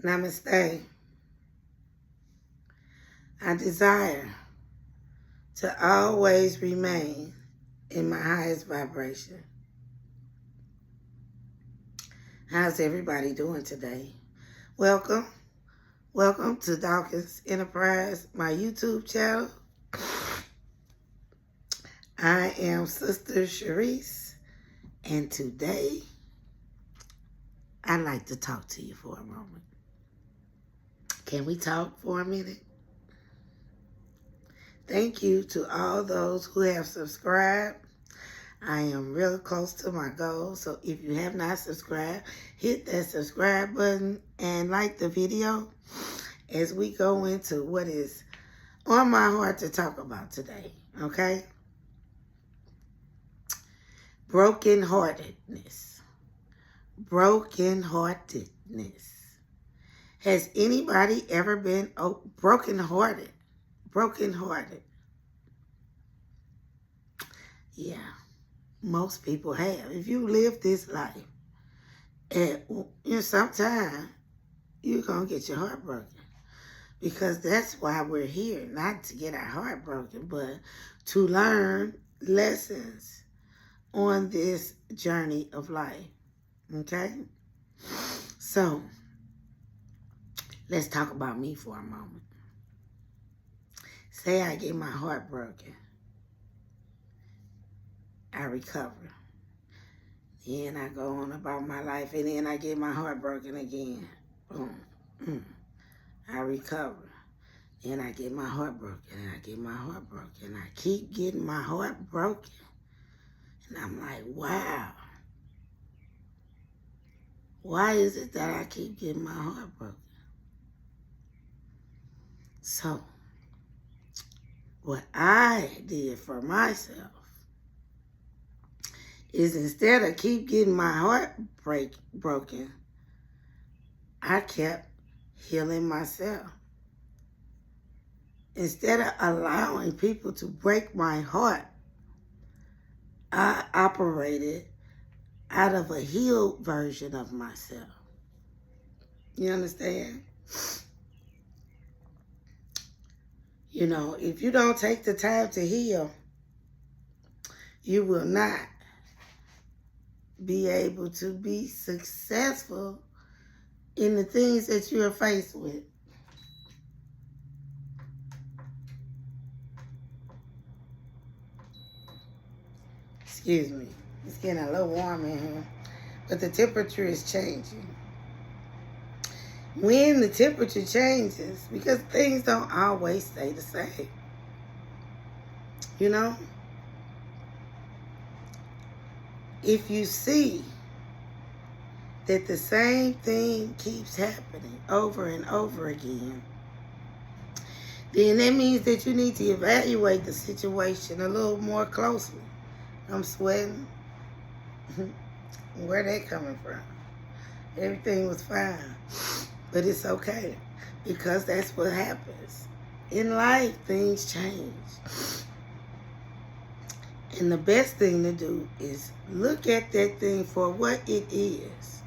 Namaste. I desire to always remain in my highest vibration. How's everybody doing today? Welcome to Dawkins Enterprise, my YouTube channel. I am Sister Sharice, and today I'd like to talk to you for a moment. Can we talk for a minute? Thank you to all those who have subscribed. I am real close to my goal, so if you have not subscribed, hit that subscribe button and like the video as we go into what is on my heart to talk about today, okay? Brokenheartedness. Brokenheartedness. Has anybody ever been brokenhearted? Brokenhearted. Yeah, most people have. If you live this life, and sometime you're going to get your heart broken. Because that's why we're here, not to get our heart broken, but to learn lessons on this journey of life. Okay? So, let's talk about me for a moment. Say I get my heart broken. I recover. Then I go on about my life, and then I get my heart broken again. Boom. I recover. Then I get my heart broken, and I get my heart broken. I keep getting my heart broken. And I'm like, wow. Why is it that I keep getting my heart broken? So, what I did for myself is instead of keep getting my heart broken, I kept healing myself. Instead of allowing people to break my heart, I operated out of a healed version of myself. You understand? You know, if you don't take the time to heal, you will not be able to be successful in the things that you are faced with. Excuse me. It's getting a little warm in here, but the temperature is changing. When the temperature changes, because things don't always stay the same, you know? If you see that the same thing keeps happening over and over again, then that means that you need to evaluate the situation a little more closely. I'm sweating. Where they coming from? Everything was fine. But it's okay, because that's what happens. In life, things change. And the best thing to do is look at that thing for what it is.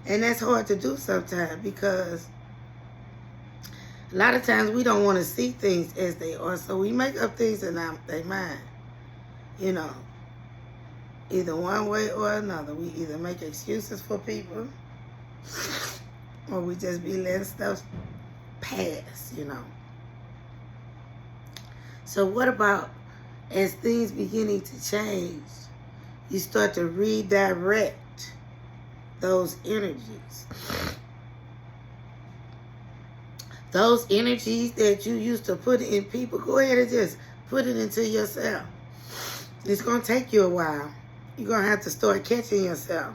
And that's hard to do sometimes, because a lot of times we don't want to see things as they are, so we make up things in our mind. You know, either one way or another. We either make excuses for people, or we just be letting stuff pass, you know. So what about as things beginning to change, you start to redirect those energies. Those energies that you used to put in people, go ahead and just put it into yourself. It's going to take you a while. You're going to have to start catching yourself,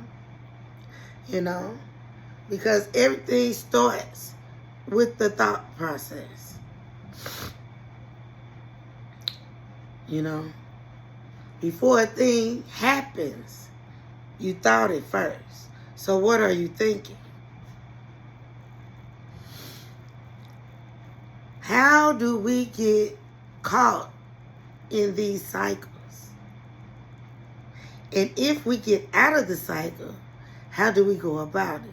you know, because everything starts with the thought process. You know, before a thing happens, you thought it first. So what are you thinking? How do we get caught in these cycles? And if we get out of the cycle, How do we go about it?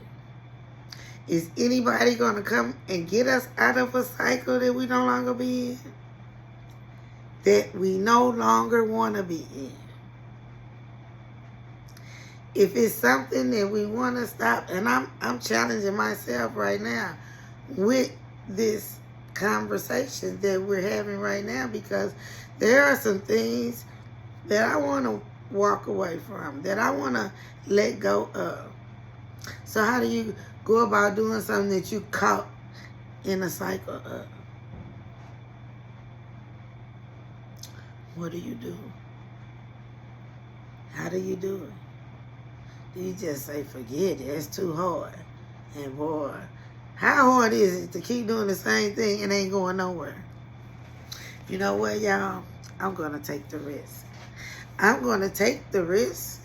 Is anybody going to come and get us out of a cycle that we no longer be in? That we no longer want to be in? If it's something that we want to stop, and I'm challenging myself right now with this conversation that we're having right now, because there are some things that I want to walk away from, that I want to let go of. So how do you go about doing something that you caught in a cycle of? What do you do? How do you do it? Do you just say, forget it, it's too hard? And boy, how hard is it to keep doing the same thing and ain't going nowhere? You know what, y'all? I'm going to take the risk. I'm going to take the risk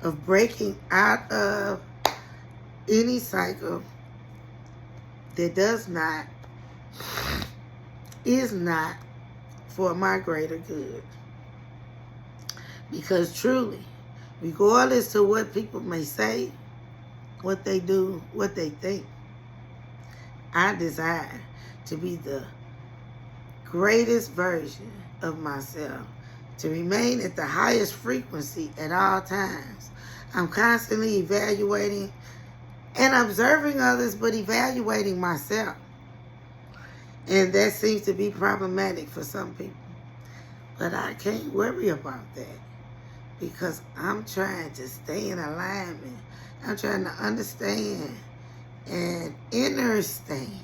of breaking out of any cycle that is not for my greater good. Because truly, regardless of what people may say, what they do, what they think, I desire to be the greatest version of myself, to remain at the highest frequency at all times. I'm constantly evaluating and observing others, but evaluating myself. And that seems to be problematic for some people. But I can't worry about that, because I'm trying to stay in alignment. I'm trying to understand and understand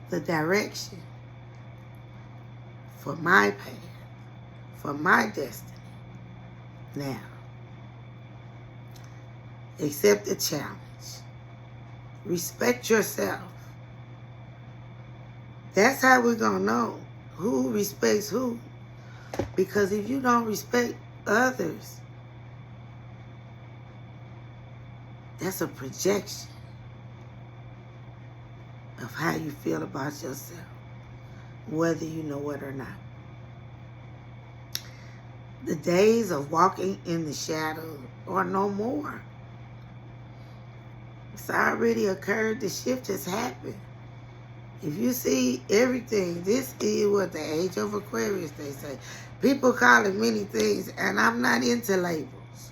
the direction for my path, for my destiny. Now, accept the challenge. Respect yourself. That's how we're going to know who respects who. Because if you don't respect others, that's a projection of how you feel about yourself, whether you know it or not. The days of walking in the shadow are no more. It's already occurred. The shift has happened. If you see everything, this is what the age of Aquarius, they say. People call it many things, and I'm not into labels.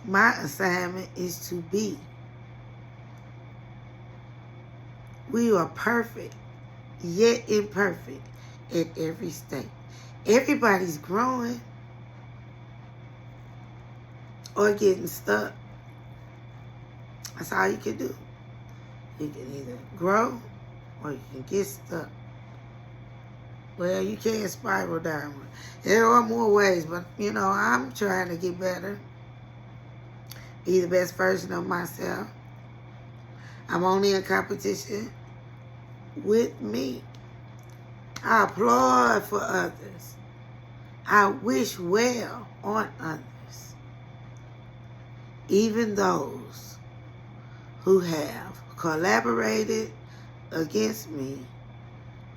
My assignment is to be. We are perfect, yet imperfect at every state. Everybody's growing or getting stuck. That's all you can do. You can either grow or you can get stuck. Well, you can't spiral downward. There are more ways, but, I'm trying to get better. Be the best version of myself. I'm only in competition with me. I applaud for others. I wish well on others. Even those who have collaborated against me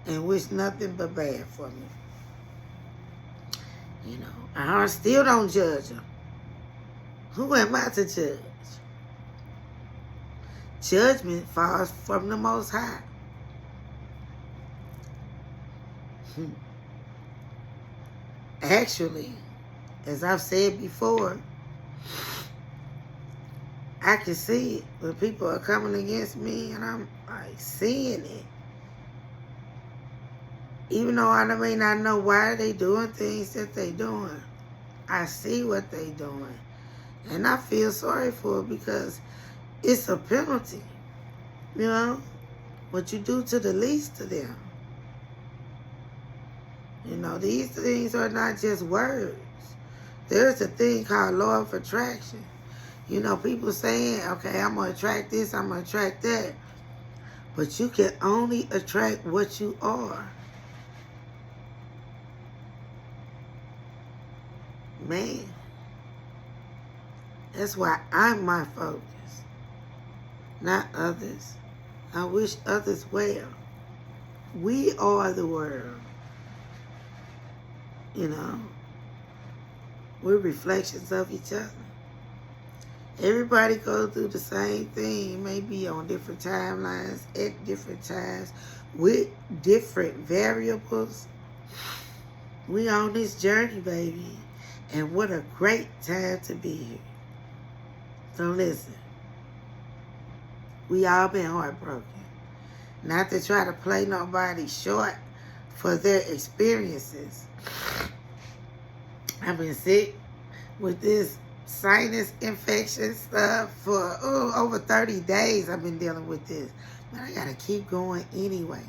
and wish nothing but bad for me. I still don't judge them. Who am I to judge? Judgment falls from the Most High. Actually, as I've said before, I can see it when people are coming against me, and I'm like seeing it. Even though I may not know why they doing things that they doing, I see what they doing. And I feel sorry for it, because it's a penalty. What you do to the least of them. These things are not just words. There's a thing called law of attraction. People saying, okay, I'm going to attract this, I'm going to attract that. But you can only attract what you are. Man. That's why I'm my focus, not others. I wish others well. We are the world. We're reflections of each other. Everybody goes through the same thing, maybe on different timelines, at different times, with different variables. We on this journey, baby. And what a great time to be here. So listen, we all been heartbroken. Not to try to play nobody short for their experiences. I've been sick with this sinus infection stuff for over 30 days. I've been dealing with this. But I gotta keep going anyway.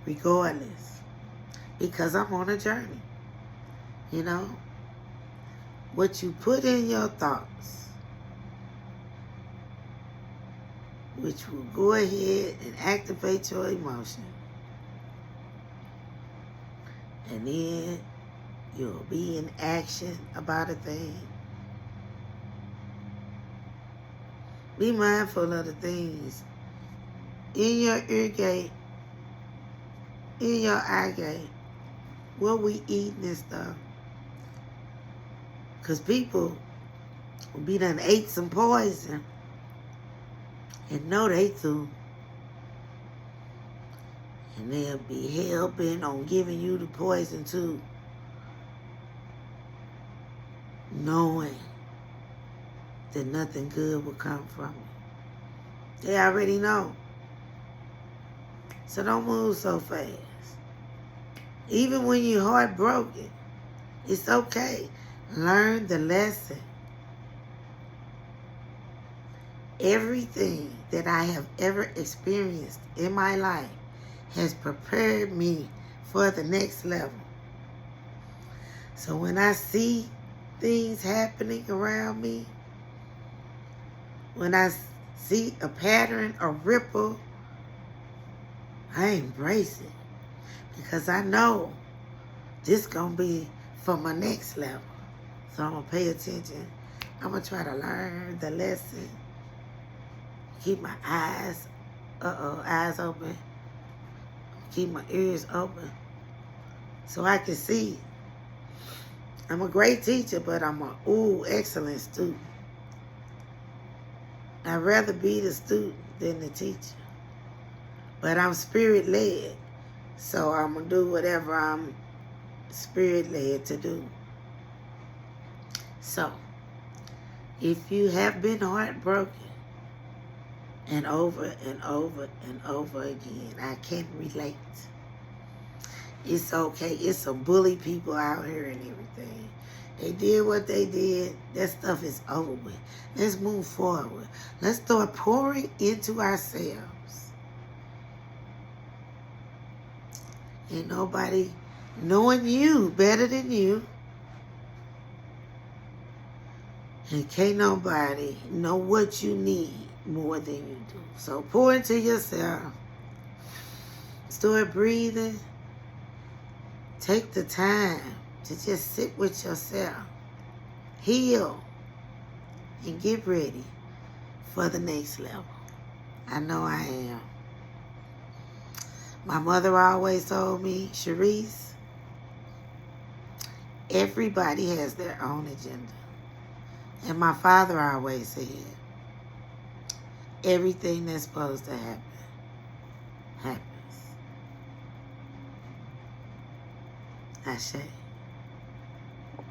Regardless. Because I'm on a journey. You know? What you put in your thoughts, which will go ahead and activate your emotion. And then you'll be in action about a thing. Be mindful of the things in your ear gate, in your eye gate, what we eating and stuff. Because people will be done ate some poison and know they too. And they'll be hell-bent on giving you the poison too. Knowing that nothing good will come from it. They already know. So don't move so fast. Even when you're heartbroken, it's okay. Learn the lesson. Everything that I have ever experienced in my life has prepared me for the next level. So when I see things happening around me, when I see a pattern, a ripple, I embrace it. Because I know this going to be for my next level. So I'm going to pay attention. I'm going to try to learn the lesson. Keep my eyes open. Keep my ears open so I can see. I'm a great teacher, but I'm an excellent student. I'd rather be the student than the teacher. But I'm spirit-led, so I'm going to do whatever I'm spirit-led to do. So, if you have been heartbroken, and over and over and over again, I can relate. It's okay. It's some bully people out here and everything. They did what they did. That stuff is over with. Let's move forward. Let's start pouring into ourselves. Ain't nobody knowing you better than you. And can't nobody know what you need more than you do. So pour into yourself. Start breathing. Take the time to just sit with yourself. Heal. And get ready for the next level. I know I am. My mother always told me, Sharice, everybody has their own agenda. And my father always said, everything that's supposed to happen, happens. I say.